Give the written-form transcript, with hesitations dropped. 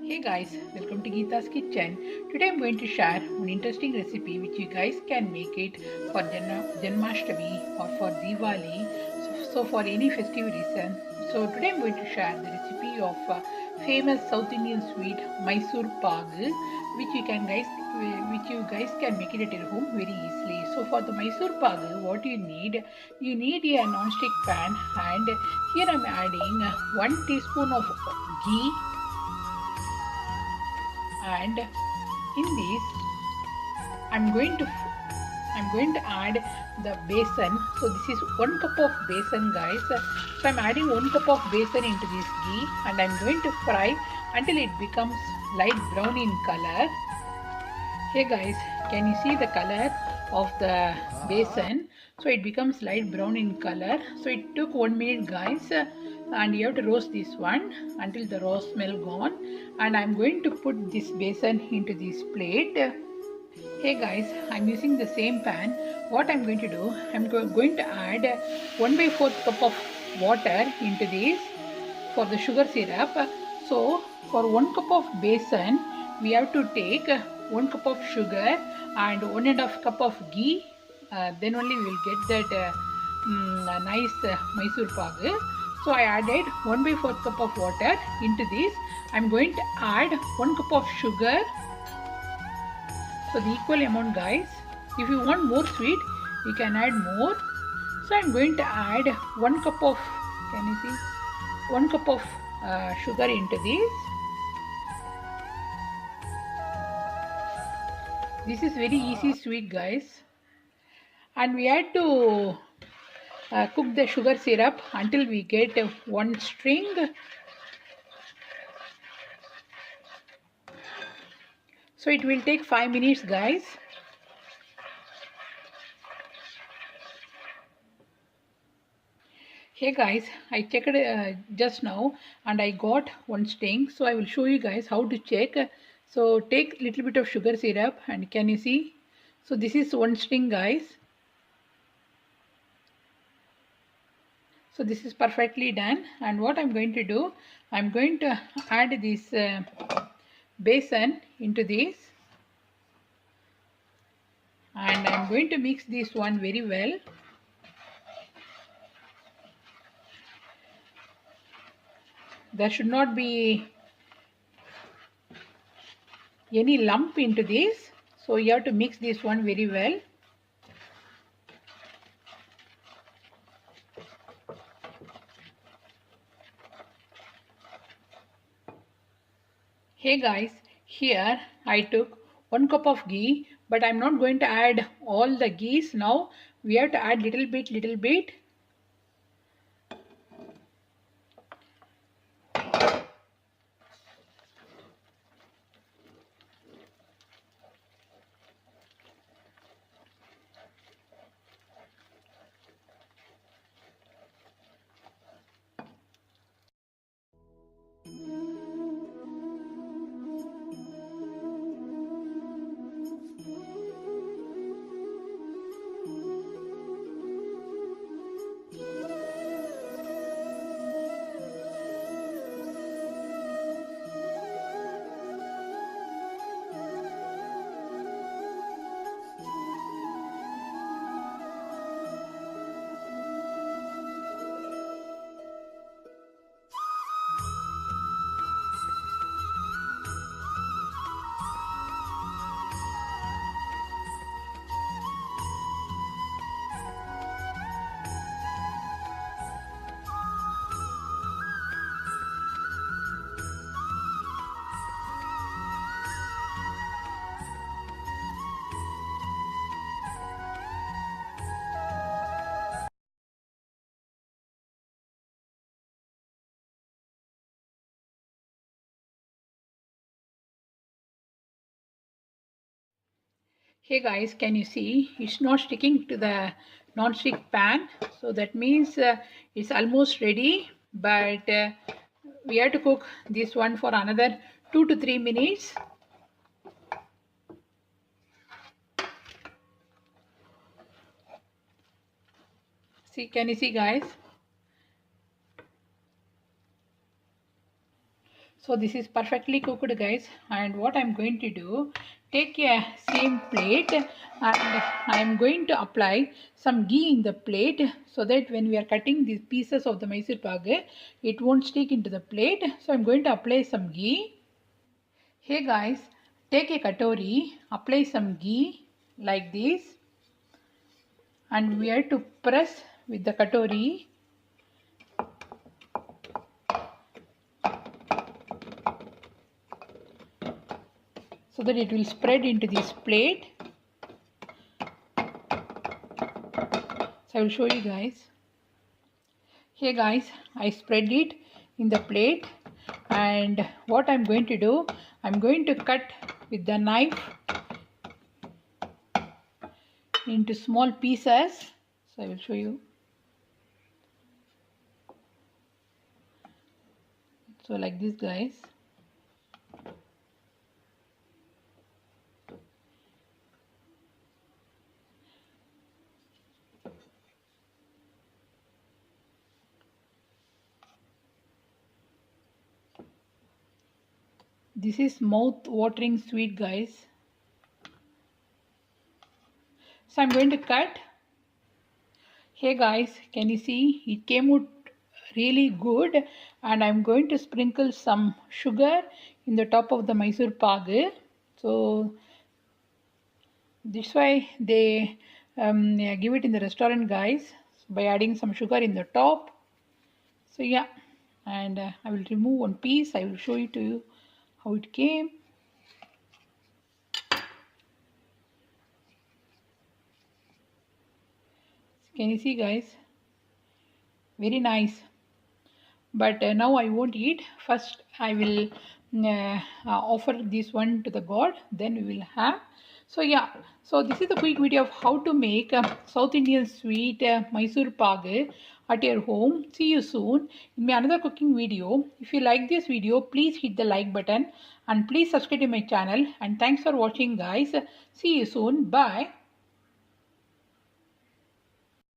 Hey guys, welcome to Geeta's Kitchen. Today I'm going to share an interesting recipe which you guys can make it for Janmashtami or for Diwali, so for any festive reason. So today I'm going to share the recipe of famous South Indian sweet Mysore Pagu, which you guys can make it at your home very easily. So for the Mysore Pagu, what you need a non-stick pan, and here I'm adding 1 teaspoon of ghee, and in this I'm going to add the besan. So this is 1 cup of besan, guys. So I'm adding 1 cup of besan into this ghee, and I'm going to fry until it becomes light brown in color. Hey guys, can you see the color of the besan? So it becomes light brown in color. So it took 1 minute, guys, and you have to roast this one until the raw smell gone. And I'm going to put this besan into this plate. Hey guys, I'm using the same pan. What I'm going to do, I'm going to add 1 by 4th cup of water into this for the sugar syrup. So for 1 cup of besan, we have to take 1 cup of sugar and 1.5 cup of ghee. Then only we will get that nice Mysore Pagu. So I added 1 by 4th cup of water into this. I'm going to add 1 cup of sugar. So the equal amount, guys. If you want more sweet, you can add more. So I'm going to add 1 cup of, can you see, 1 cup of sugar into this. This is very easy sweet, guys. And we had to cook the sugar syrup until we get one string. So it will take 5 minutes, guys. Hey guys, I checked just now and I got one string. So I will show you guys how to check. So take little bit of sugar syrup, and can you see? So this is one string, guys. So this is perfectly done. And what I'm going to do, I'm going to add this besan into this. And I'm going to mix this one very well. There should not be any lump into this. So you have to mix this one very well. Hey guys, here I took 1 cup of ghee, but I'm not going to add all the ghees now. We have to add little bit. Hey guys, can you see? It's not sticking to the non-stick pan. So that means it's almost ready. But we have to cook this one for another 2 to 3 minutes. See, can you see, guys? So this is perfectly cooked, guys. And what I'm going to do, take a same plate and I'm going to apply some ghee in the plate so that when we are cutting these pieces of the Mysore Pagu, it won't stick into the plate. So I'm going to apply some ghee. Hey guys, take a katori, apply some ghee like this, and we have to press with the katori so that it will spread into this plate. So I will show you guys. Here guys, I spread it in the plate, and what I'm going to do, I'm going to cut with the knife into small pieces. So I will show you. So like this, guys. This is mouth-watering sweet, guys. So I'm going to cut. Hey guys, can you see? It came out really good, and I'm going to sprinkle some sugar in the top of the Mysore Pagu. So this why they yeah, give it in the restaurant, guys, by adding some sugar in the top. So yeah, and I will remove one piece. I will show you to you how it came. Can you see, guys? Very nice. But now I won't eat. First I will offer this one to the God, then we will have. So yeah, so this is a quick video of how to make South Indian sweet Mysore Pagu at your home. See you soon in my another cooking video. If you like this video, please hit the like button and please subscribe to my channel, and thanks for watching, guys. See you soon. Bye.